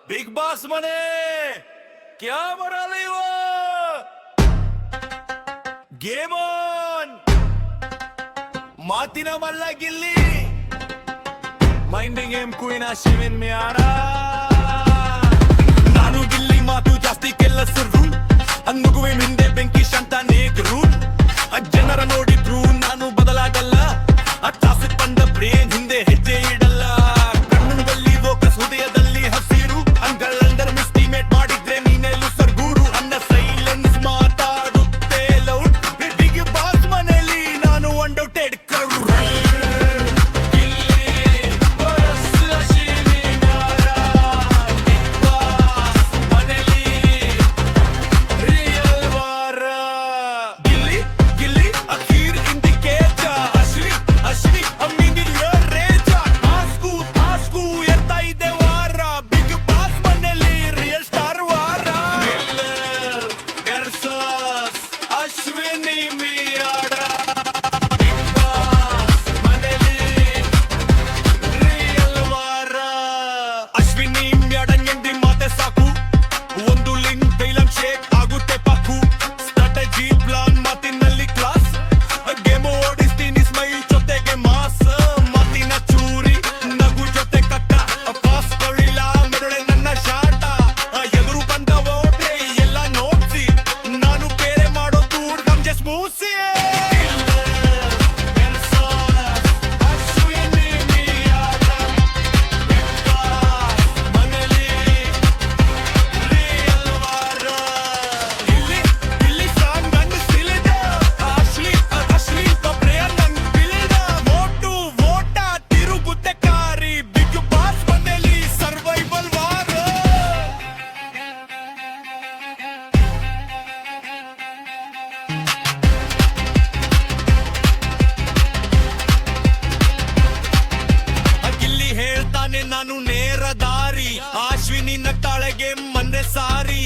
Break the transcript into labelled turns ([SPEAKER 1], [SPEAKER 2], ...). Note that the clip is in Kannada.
[SPEAKER 1] ಬಿಗ್ ಬಾಸ್ ಮನೆ ಕ್ಯಾ ಬರಲ್ಲ ಇವ ಗೇಮ್ ಆನ್ ಮಾತಿನ ಮಲ್ಲ Gilli minding game queen Ashwin ಮ್ಯಾರ ನಾನು ಗಿಲ್ಲಿ ಮಾತು ಜಾಸ್ತಿ ಕೆಲಸರು ಅನ್ನುಗುವೆ ಹಿಂದೆ ಬೆಂಕಿ ಶಂತ ನೇಗರು ಜನರ ನೋಡಿದ್ರು ನಾನು ಬದಲಾಗಲ್ಲ ಅಚ್ಚಾಸಿ ಬಂದ ಬ್ರೇನ್ ಹಿಂದೆ ಹೆಜ್ಜೆ ಇಡಲ್ಲ ಕಣ್ಣುಗಳಲ್ಲಿ ಫೋಕಸ್ ಹೃದಯದಲ್ಲಿ ಹಸಿರು ಅಂಗಳಂದರ್ ಮಿಸ್ಟಿಮೇಟ್ ಮಾಡಿದ್ರೆ ನೀನೆಲ್ಲೂ ಸರ್ಗೂರು ಅನ್ನ ಸೈಲೆನ್ಸ್ ಮಾತಾಡುತ್ತೆ ಲೌಡ್ ಬಿಗ್ ಬಾಸ್ ಮನೆಯಲ್ಲಿ ನಾನು ಒಂಡೌಟೆಡ್ ಕರು ನಾನು ನೇರ ದಾರಿ ಅಶ್ವಿನಿ ನಟ್ಟಾಳೆಗೆ ಮಂದೆ ಸಾರಿ